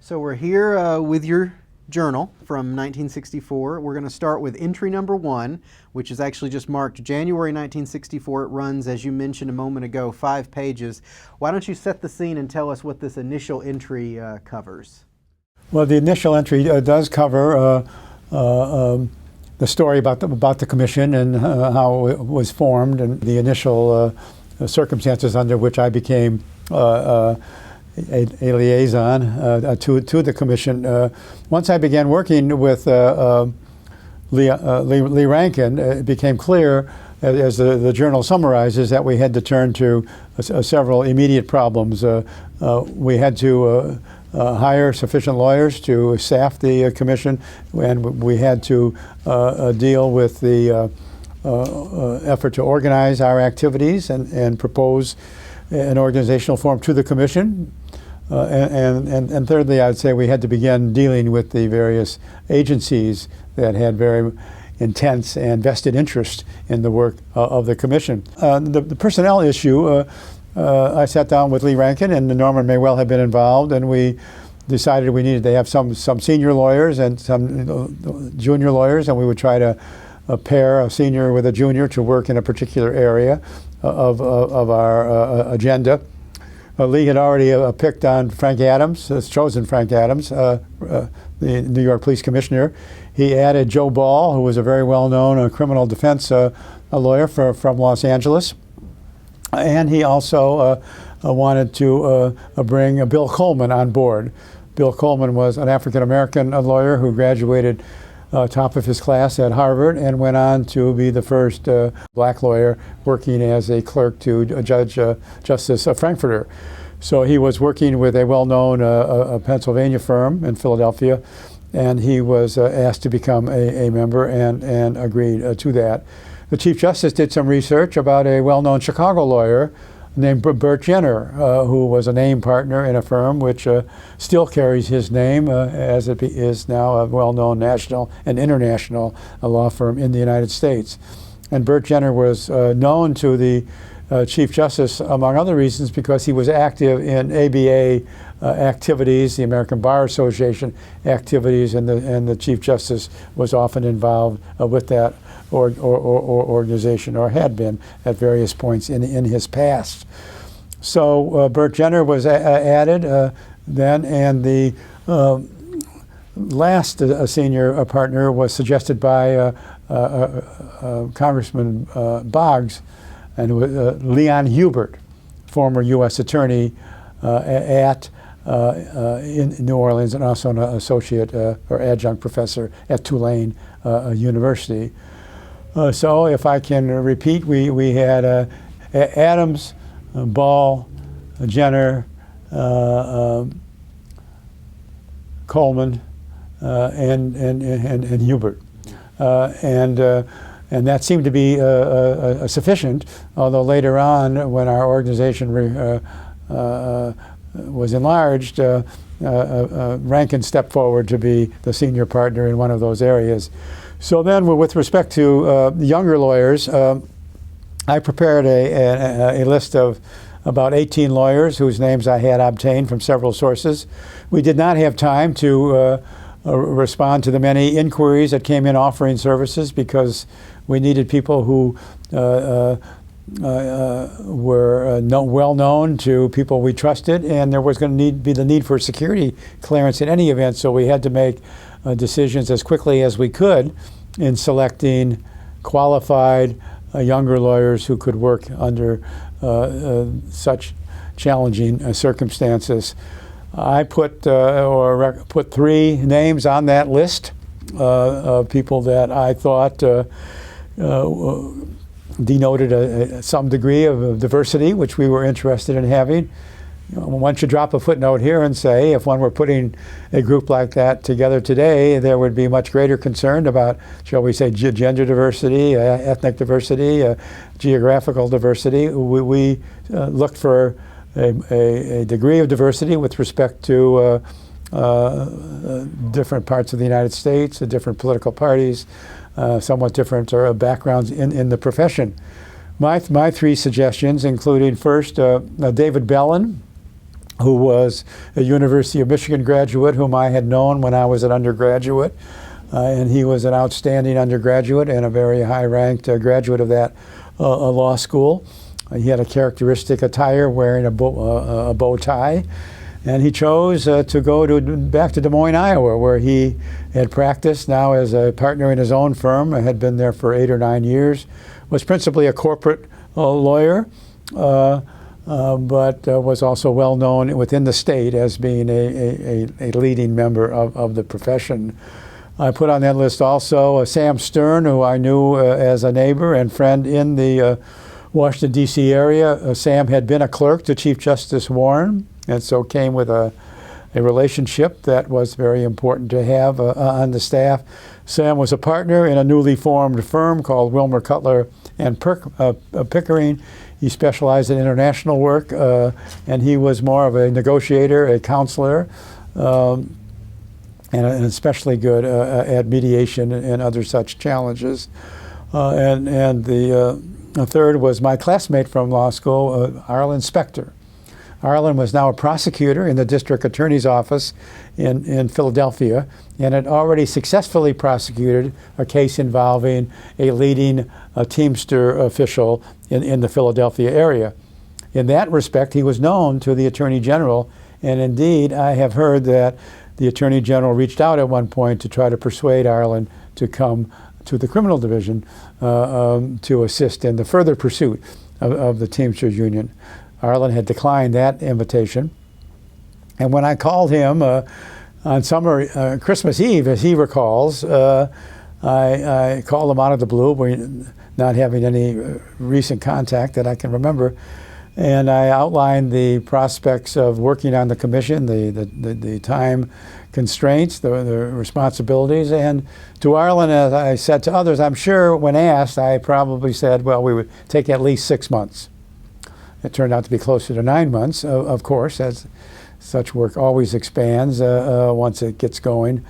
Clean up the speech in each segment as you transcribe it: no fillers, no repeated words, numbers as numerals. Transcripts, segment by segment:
So we're here with your journal from 1964. We're going to start with entry number 1, which is actually just marked January 1964. It runs, as you mentioned a moment ago, 5 pages. Why don't you set the scene and tell us what this initial entry covers? Well, the initial entry does cover the story about the commission and how it was formed and the initial circumstances under which I became a liaison to the commission. Once I began working with Lee Rankin, it became clear, as the journal summarizes, that we had to turn to several immediate problems. We had to hire sufficient lawyers to staff the commission, and we had to deal with the effort to organize our activities and propose an organizational form to the commission. And thirdly, I'd say we had to begin dealing with the various agencies that had very intense and vested interest in the work of the commission. The personnel issue, I sat down with Lee Rankin, and Norman may well have been involved, and we decided we needed to have some senior lawyers and some junior lawyers, and we would try to pair a senior with a junior to work in a particular area of our agenda. Lee had already picked on Frank Adams, has chosen Frank Adams, the New York Police Commissioner. He added Joe Ball, who was a very well-known criminal defense lawyer from Los Angeles. And he also wanted to bring Bill Coleman on board. Bill Coleman was an African-American lawyer who graduated top of his class at Harvard and went on to be the first black lawyer working as a clerk to Justice Frankfurter. So he was working with a well-known Pennsylvania firm in Philadelphia, and he was asked to become a member and agreed to that. The Chief Justice did some research about a well-known Chicago lawyer named Burt Jenner, who was a name partner in a firm which still carries his name, as it is now a well-known national and international law firm in the United States. And Burt Jenner was known to the Chief Justice, among other reasons, because he was active in ABA activities, the American Bar Association activities, and the Chief Justice was often involved with that or organization, or had been at various points in his past. So Burt Jenner was added then, and the last senior partner was suggested by Congressman Boggs, and Leon Hubert, former U.S. Attorney in New Orleans, and also an associate or adjunct professor at Tulane University. So if I can repeat, we had Adams, Ball, Jenner, Coleman, and Hubert. And that seemed to be sufficient, although later on, when our organization was enlarged, Rankin stepped forward to be the senior partner in one of those areas. So then, with respect to younger lawyers, I prepared a list of about 18 lawyers whose names I had obtained from several sources. We did not have time to respond to the many inquiries that came in offering services, because we needed people who were well known to people we trusted, and there was going to be the need for security clearance in any event, so we had to make decisions as quickly as we could in selecting qualified younger lawyers who could work under such challenging circumstances. I put 3 names on that list of people that I thought denoted some degree of diversity, which we were interested in having. One should drop a footnote here and say, if one were putting a group like that together today, there would be much greater concern about, shall we say, gender diversity, ethnic diversity, geographical diversity. We looked for a degree of diversity with respect to different parts of the United States, different political parties, somewhat different backgrounds in the profession. My 3 suggestions included, first, David Bellin, who was a University of Michigan graduate whom I had known when I was an undergraduate. And he was an outstanding undergraduate and a very high-ranked graduate of that law school. He had a characteristic attire, wearing a bow tie. And he chose to go back to Des Moines, Iowa, where he had practiced now as a partner in his own firm, had been there for 8 or 9 years, was principally a corporate lawyer, but was also well known within the state as being a leading member of the profession. I put on that list also Sam Stern, who I knew as a neighbor and friend in the Washington, D.C. area. Sam had been a clerk to Chief Justice Warren, and so came with a relationship that was very important to have on the staff. Sam was a partner in a newly formed firm called Wilmer Cutler and Pickering. He specialized in international work, and he was more of a negotiator, a counselor, and especially good at mediation and other such challenges. And the third was my classmate from law school, Arlen Specter. Arlen was now a prosecutor in the district attorney's office in Philadelphia and had already successfully prosecuted a case involving a leading Teamster official in the Philadelphia area. In that respect, he was known to the Attorney General, and indeed, I have heard that the Attorney General reached out at one point to try to persuade Arlen to come to the Criminal Division to assist in the further pursuit of the Teamsters Union. Arlen had declined that invitation. And when I called him on Christmas Eve, as he recalls, I called him out of the blue, not having any recent contact that I can remember. And I outlined the prospects of working on the commission, the time constraints, the responsibilities. And to Arlen, as I said to others, I'm sure when asked, I probably said, well, we would take at least 6 months. It turned out to be closer to 9 months, of course, as such work always expands once it gets going.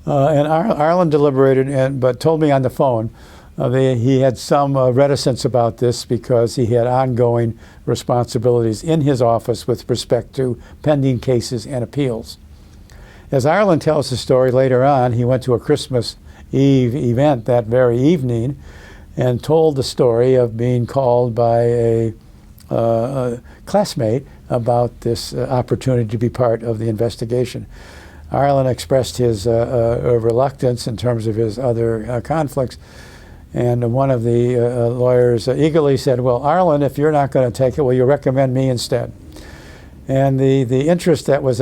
And Arlen deliberated, but told me on the phone he had some reticence about this because he had ongoing responsibilities in his office with respect to pending cases and appeals. As Arlen tells the story later on, he went to a Christmas Eve event that very evening and told the story of being called by a classmate about this opportunity to be part of the investigation. Arlen expressed his reluctance in terms of his other conflicts, and one of the lawyers eagerly said, well, Arlen, if you're not going to take it, will you recommend me instead? And the interest that was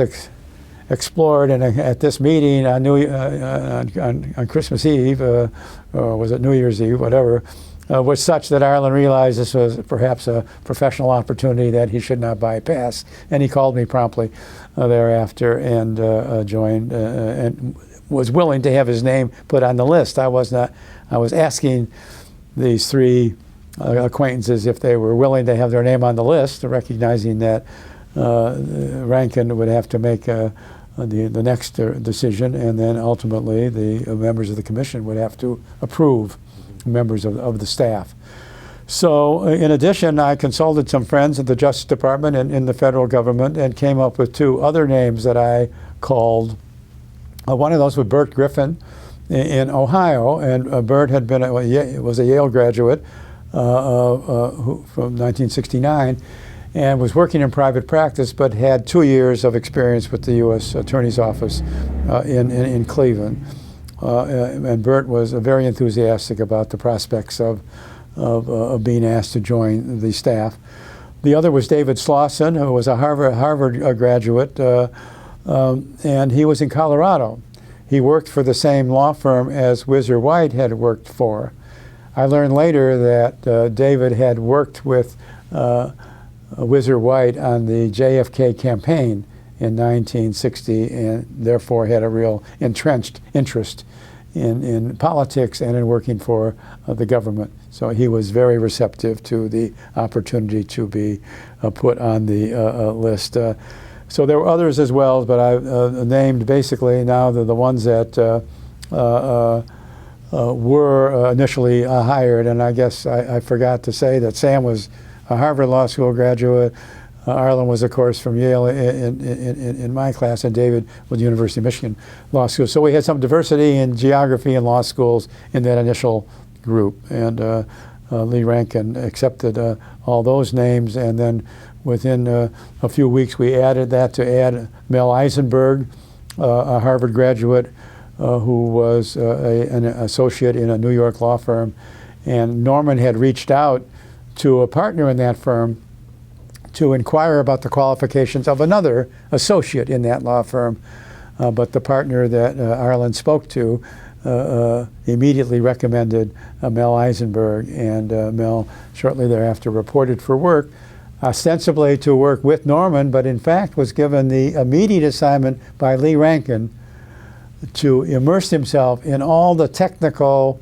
explored at this meeting on Christmas Eve, or was it New Year's Eve, whatever, was such that Arlen realized this was perhaps a professional opportunity that he should not bypass. And he called me promptly thereafter and joined and was willing to have his name put on the list. I was asking these three acquaintances if they were willing to have their name on the list, recognizing that Rankin would have to make the next decision, and then ultimately the members of the commission would have to approve members of the staff. So in addition, I consulted some friends at the Justice Department and in the federal government and came up with 2 other names that I called. One of those was Bert Griffin in Ohio, and Bert had been was a Yale graduate from 1969 and was working in private practice, but had 2 years of experience with the U.S. Attorney's Office in Cleveland. And Bert was very enthusiastic about the prospects of being asked to join the staff. The other was David Slauson, who was a Harvard graduate, and he was in Colorado. He worked for the same law firm as Whizzer White had worked for. I learned later that David had worked with Whizzer White on the JFK campaign in 1960, and therefore had a real entrenched interest in politics and in working for the government. So he was very receptive to the opportunity to be put on the list. So there were others as well, but I named basically now the ones that were initially hired. And I guess I forgot to say that Sam was a Harvard Law School graduate. Arlen was, of course, from Yale in my class, and David with the University of Michigan Law School. So we had some diversity in geography and law schools in that initial group. And Lee Rankin accepted all those names, and then within a few weeks we added that to add Mel Eisenberg, a Harvard graduate who was an associate in a New York law firm. And Norman had reached out to a partner in that firm to inquire about the qualifications of another associate in that law firm. But the partner that Arlen spoke to immediately recommended Mel Eisenberg, and Mel shortly thereafter reported for work, ostensibly to work with Norman, but in fact was given the immediate assignment by Lee Rankin to immerse himself in all the technical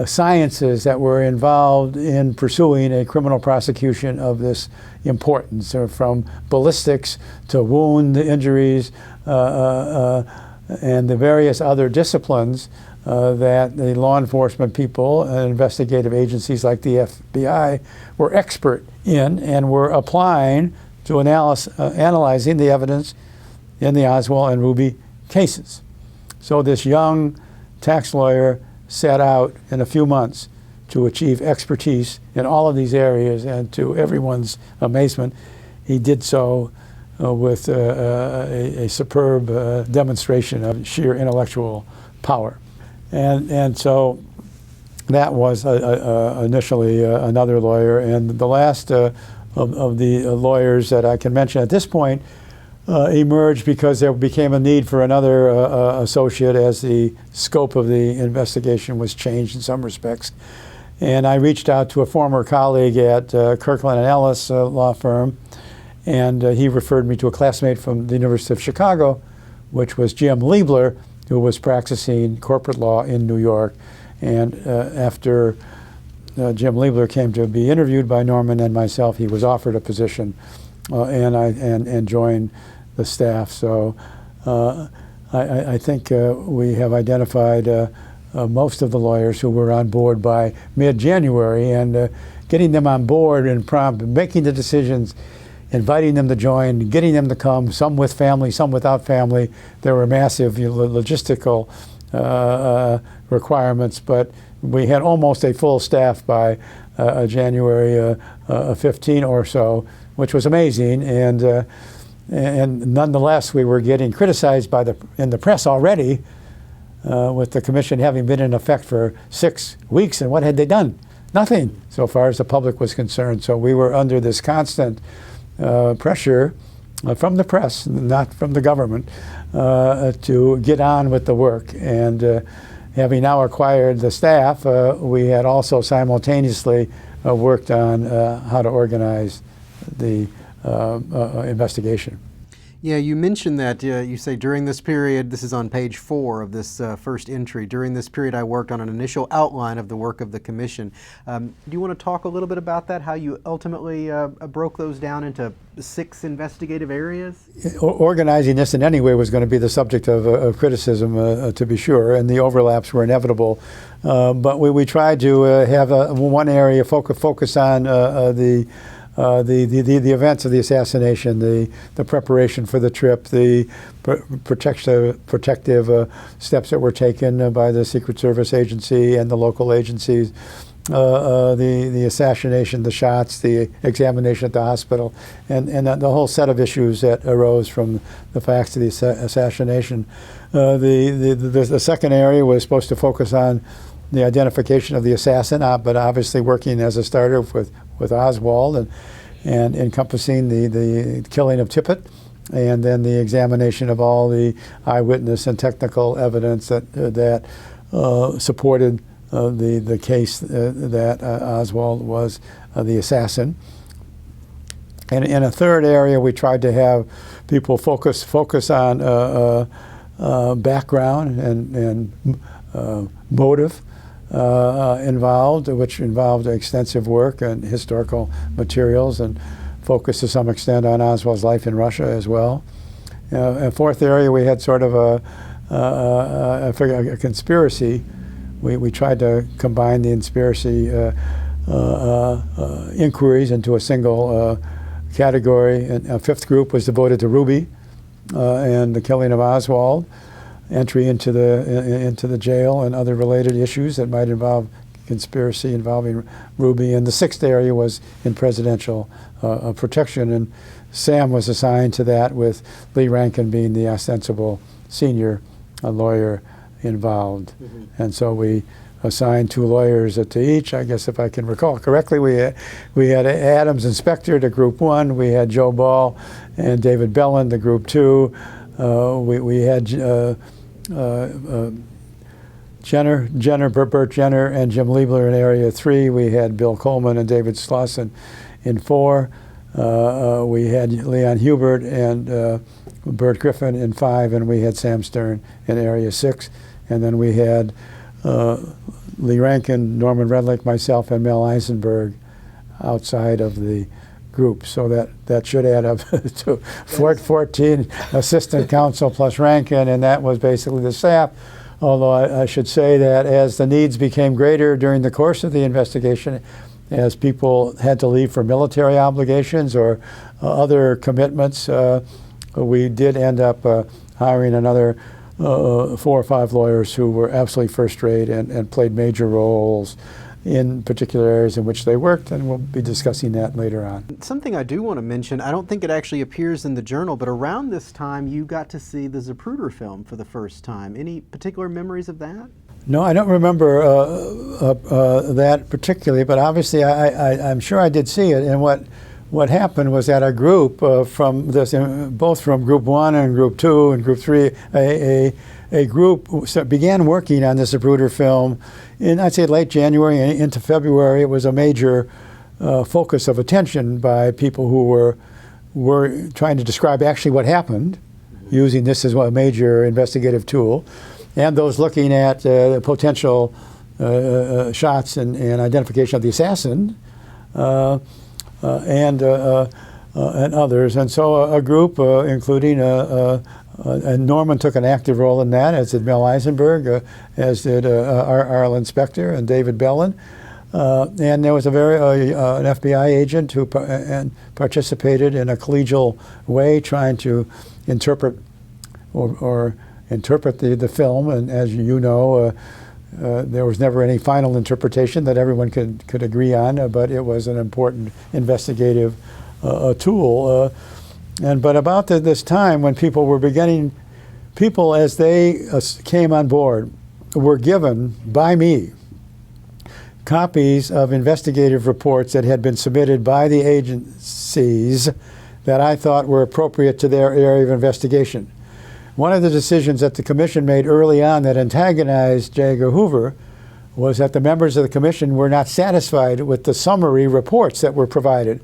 sciences that were involved in pursuing a criminal prosecution of this importance, from ballistics to wound injuries and the various other disciplines that the law enforcement people and investigative agencies like the FBI were expert in and were applying to analyzing the evidence in the Oswald and Ruby cases. So this young tax lawyer set out in a few months to achieve expertise in all of these areas, and to everyone's amazement, he did so with a superb demonstration of sheer intellectual power. And so that was initially another lawyer. And the last of the lawyers that I can mention at this point emerged because there became a need for another associate as the scope of the investigation was changed in some respects. And I reached out to a former colleague at Kirkland & Ellis law firm, and he referred me to a classmate from the University of Chicago, which was Jim Liebler, who was practicing corporate law in New York. And after Jim Liebler came to be interviewed by Norman and myself, he was offered a position and joined the staff. So I think we have identified most of the lawyers who were on board by mid-January, and getting them on board and prompt, making the decisions, inviting them to join, getting them to come, some with family, some without family. There were massive logistical requirements, but we had almost a full staff by January 15 or so, which was amazing. And nonetheless, we were getting criticized in the press already, with the commission having been in effect for 6 weeks. And what had they done? Nothing, so far as the public was concerned. So we were under this constant pressure from the press, not from the government, to get on with the work. And having now acquired the staff, we had also simultaneously worked on how to organize the investigation. Yeah, you mentioned that, you say during this period, this is on page 4 of this first entry, during this period I worked on an initial outline of the work of the commission. Do you want to talk a little bit about that, how you ultimately broke those down into 6 investigative areas? Organizing this in any way was going to be the subject of criticism, to be sure, and the overlaps were inevitable. But we tried to have one area focus on the events of the assassination, the preparation for the trip, the protective steps that were taken by the Secret Service agency and the local agencies, the assassination, the shots, the examination at the hospital, and the whole set of issues that arose from the facts of the assassination. The second area was supposed to focus on the identification of the assassin, but obviously working as a starter with Oswald and encompassing the killing of Tippit, and then the examination of all the eyewitness and technical evidence that supported the case that Oswald was the assassin. And in a third area, we tried to have people focus on background and motive involved, which involved extensive work and historical materials, and focused to some extent on Oswald's life in Russia as well. A fourth area, we had sort of a conspiracy. We tried to combine the conspiracy inquiries into a single category. And a fifth group was devoted to Ruby and the killing of Oswald, entry into the jail, and other related issues that might involve conspiracy involving Ruby. And the sixth area was in presidential protection, and Sam was assigned to that, with Lee Rankin being the ostensible senior lawyer involved. And so we assigned 2 lawyers to each. I guess if I can recall correctly, we had Adams Inspector to Group 1, we had Joe Ball and David Bellin to Group 2, we had Burt Jenner and Jim Liebler in Area 3, we had Bill Coleman and David Slauson in 4, we had Leon Hubert and Bert Griffin in 5, and we had Sam Stern in Area 6, and then we had Lee Rankin, Norman Redlick, myself, and Mel Eisenberg outside of the group. So that should add up to 14 assistant counsel plus Rankin, and that was basically the staff. Although I should say that as the needs became greater during the course of the investigation, as people had to leave for military obligations or other commitments, we did end up hiring another 4 or 5 lawyers who were absolutely first-rate and played major roles in particular areas in which they worked, and we'll be discussing that later on. Something I do want to mention, I don't think it actually appears in the journal, but around this time you got to see the Zapruder film for the first time. Any particular memories of that? No, I don't remember that particularly, but obviously I'm sure I did see it. And what happened was that a group from this, both from Group 1 and Group 2 and Group 3, a group began working on this Zapruder film in, I'd say, late January and into February. It was a major focus of attention by people who were trying to describe actually what happened, using this as a major investigative tool, and those looking at potential shots and identification of the assassin. And others. And so a group, including, and Norman took an active role in that, as did Mel Eisenberg, as did our inspector and David Bellin. And there was an FBI agent who participated in a collegial way, trying to interpret or interpret the film. And as you know, there was never any final interpretation that everyone could agree on, but it was an important investigative tool. But about this time, when people as they came on board, were given by me copies of investigative reports that had been submitted by the agencies that I thought were appropriate to their area of investigation. One of the decisions that the commission made early on that antagonized J. Edgar Hoover was that the members of the commission were not satisfied with the summary reports that were provided.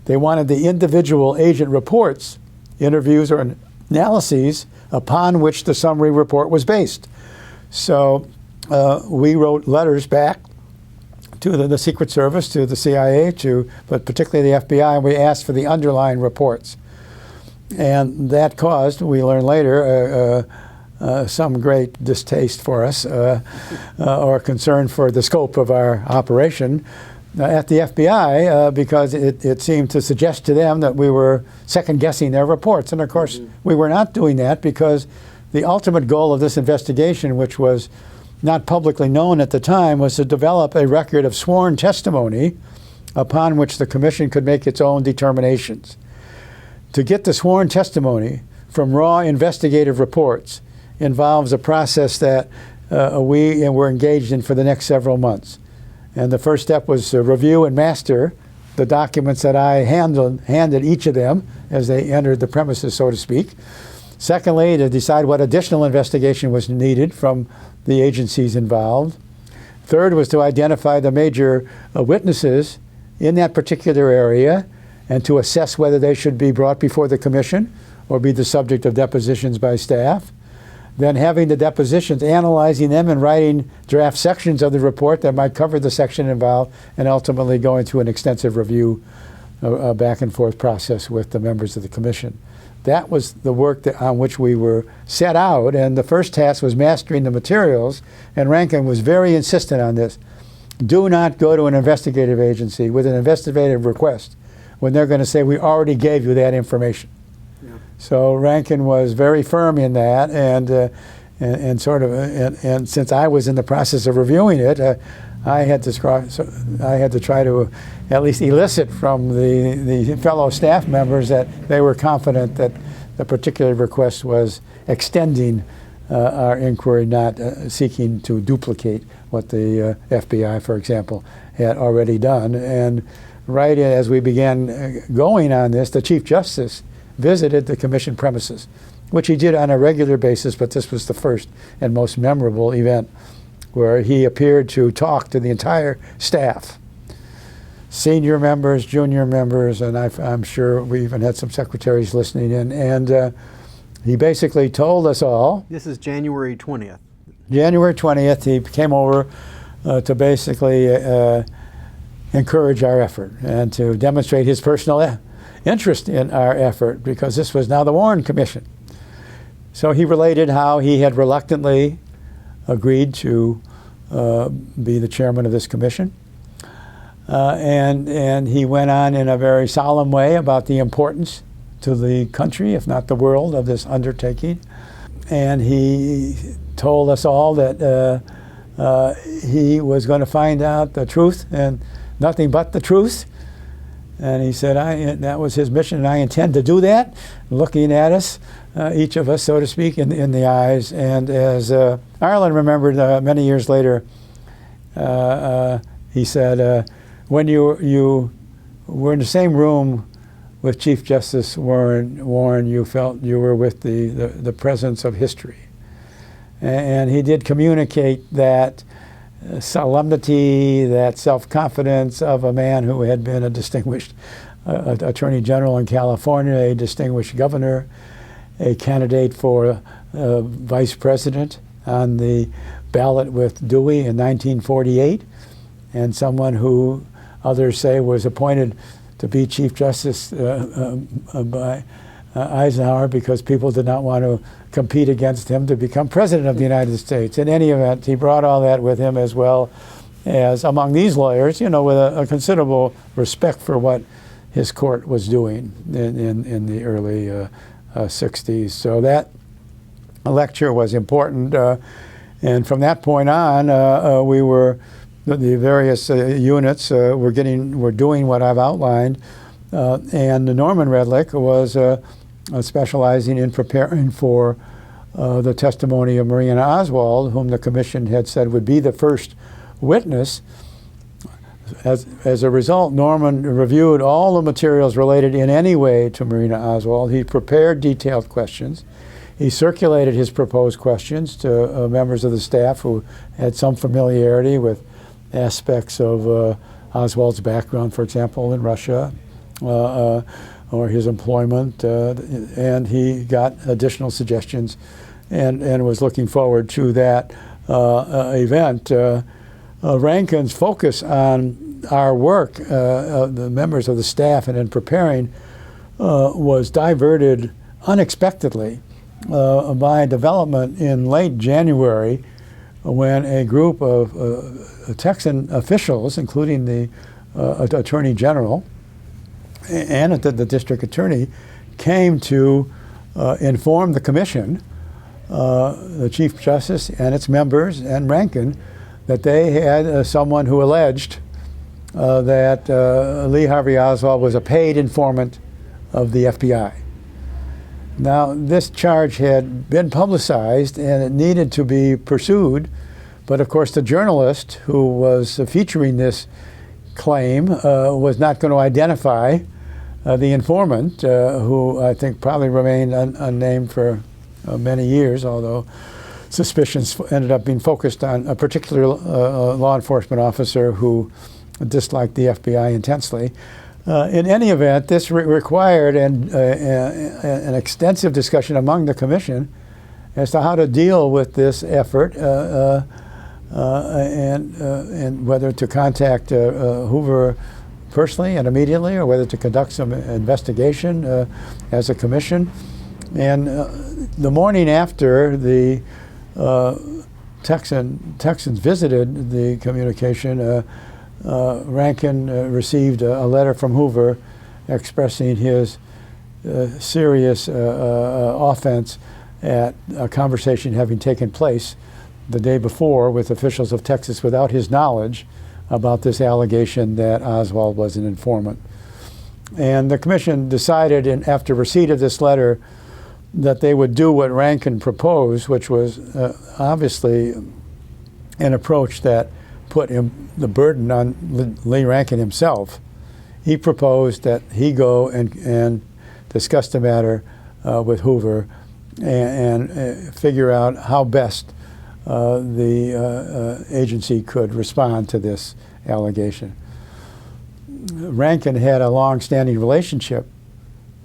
They wanted the individual agent reports, interviews or analyses upon which the summary report was based. So we wrote letters back to the Secret Service, to the CIA, but particularly the FBI, and we asked for the underlying reports. And that caused, we learned later, some great distaste for us or concern for the scope of our operation at the FBI because it seemed to suggest to them that we were second-guessing their reports. And of course, we were not doing that, because the ultimate goal of this investigation, which was not publicly known at the time, was to develop a record of sworn testimony upon which the commission could make its own determinations. To get the sworn testimony from raw investigative reports involves a process that we were engaged in for the next several months. And the first step was to review and master the documents that I handed each of them as they entered the premises, so to speak. Secondly, to decide what additional investigation was needed from the agencies involved. Third was to identify the major witnesses in that particular area and to assess whether they should be brought before the commission or be the subject of depositions by staff. Then having the depositions, analyzing them and writing draft sections of the report that might cover the section involved, and ultimately going through an extensive review back and forth process with the members of the commission. That was the work on which we were set out, and the first task was mastering the materials, and Rankin was very insistent on this. Do not go to an investigative agency with an investigative request when they're going to say, we already gave you that information. Yeah. So Rankin was very firm in that, and since I was in the process of reviewing it, I had to try to at least elicit from the fellow staff members that they were confident that the particular request was extending our inquiry, not seeking to duplicate what the FBI, for example, had already done. And right as we began going on this, the Chief Justice visited the commission premises, which he did on a regular basis, but this was the first and most memorable event where he appeared to talk to the entire staff, senior members, junior members, and I'm sure we even had some secretaries listening in. And he basically told us all. This is January 20th. January 20th, he came over to basically encourage our effort and to demonstrate his personal interest in our effort, because this was now the Warren Commission. So he related how he had reluctantly agreed to be the chairman of this commission. And he went on in a very solemn way about the importance to the country, if not the world, of this undertaking. And he told us all that he was going to find out the truth and nothing but the truth. And he said that was his mission, and I intend to do that, looking at us, each of us, so to speak, in the eyes. And as Arlen remembered many years later, he said, when you were in the same room with Chief Justice Warren, you felt you were with the presence of history. And he did communicate that solemnity, that self-confidence of a man who had been a distinguished Attorney General in California, a distinguished governor, a candidate for vice president on the ballot with Dewey in 1948, and someone who others say was appointed to be Chief Justice by Eisenhower because people did not want to compete against him to become President of the United States. In any event, he brought all that with him, as well as among these lawyers, with a considerable respect for what his court was doing in the early 60s. So that lecture was important. And from that point on, the various units were doing what I've outlined, and Norman Redlick was specializing in preparing for the testimony of Marina Oswald, whom the commission had said would be the first witness. As a result, Norman reviewed all the materials related in any way to Marina Oswald. He prepared detailed questions. He circulated his proposed questions to members of the staff who had some familiarity with aspects of Oswald's background, for example, in Russia, or his employment, and he got additional suggestions and was looking forward to that event. Rankin's focus on our work, the members of the staff, and in preparing, was diverted unexpectedly by development in late January, when a group of Texan officials, including the Attorney General and the District Attorney, came to inform the Commission, the Chief Justice and its members, and Rankin, that they had someone who alleged that Lee Harvey Oswald was a paid informant of the FBI. Now, this charge had been publicized and it needed to be pursued, but of course the journalist who was featuring this claim was not going to identify the informant, who I think probably remained unnamed for many years, although suspicions ended up being focused on a particular law enforcement officer who disliked the FBI intensely. In any event, this required an extensive discussion among the Commission as to how to deal with this effort and whether to contact Hoover personally and immediately, or whether to conduct some investigation as a commission. And the morning after the Texans visited the communication, Rankin received a letter from Hoover expressing his serious offense at a conversation having taken place the day before with officials of Texas without his knowledge about this allegation that Oswald was an informant. And the commission decided, after receipt of this letter, that they would do what Rankin proposed, which was obviously an approach that put the burden on Lee Rankin himself. He proposed that he go and discuss the matter with Hoover and figure out how best the agency could respond to this allegation. Rankin had a long-standing relationship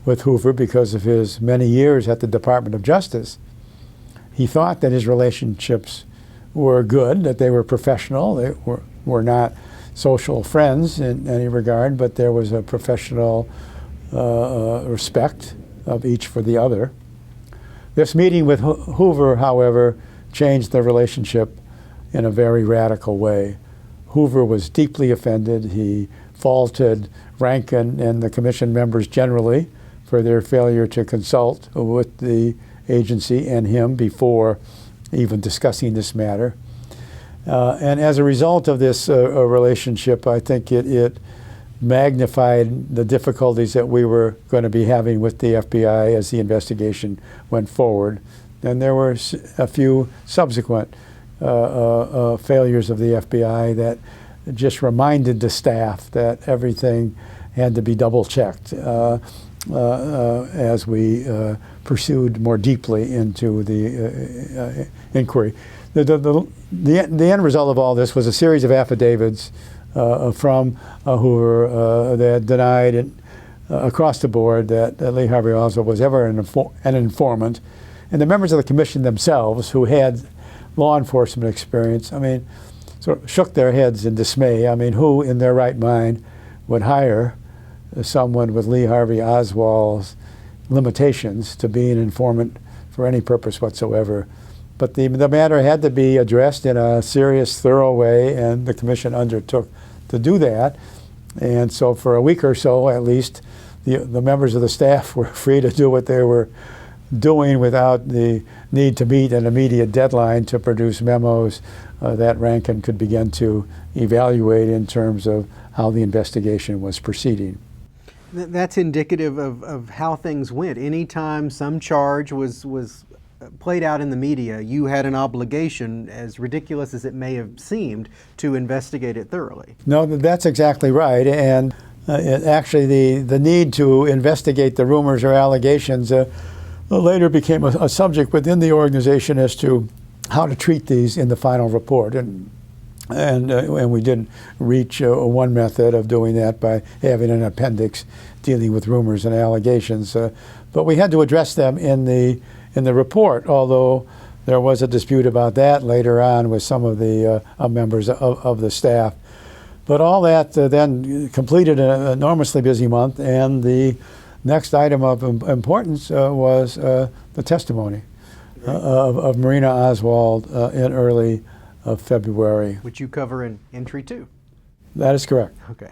with Hoover because of his many years at the Department of Justice. He thought that his relationships were good, that they were professional. They were not social friends in any regard, but there was a professional respect of each for the other. This meeting with Hoover, however, changed the relationship in a very radical way. Hoover was deeply offended. He faulted Rankin and the commission members generally for their failure to consult with the agency and him before even discussing this matter. And as a result of this relationship, I think it magnified the difficulties that we were going to be having with the FBI as the investigation went forward. And there were a few subsequent failures of the FBI that just reminded the staff that everything had to be double-checked as we pursued more deeply into the inquiry. The end result of all this was a series of affidavits from Hoover that denied it across the board that Lee Harvey Oswald was ever an informant. And the members of the commission themselves, who had law enforcement experience, I mean, sort of shook their heads in dismay. I mean, who in their right mind would hire someone with Lee Harvey Oswald's limitations to be an informant for any purpose whatsoever? But the matter had to be addressed in a serious, thorough way, and the commission undertook to do that. And so for a week or so, at least, the members of the staff were free to do what they were doing without the need to meet an immediate deadline to produce memos that Rankin could begin to evaluate in terms of how the investigation was proceeding. That's indicative of how things went. Anytime some charge was played out in the media, you had an obligation, as ridiculous as it may have seemed, to investigate it thoroughly. No, that's exactly right. And actually the need to investigate the rumors or allegations later became a subject within the organization as to how to treat these in the final report. And we did reach one method of doing that by having an appendix dealing with rumors and allegations. But we had to address them in the report, although there was a dispute about that later on with some of the members of the staff. But all that then completed an enormously busy month, and the next item of importance was the testimony of Marina Oswald in early February. Which you cover in entry 2. That is correct. Okay.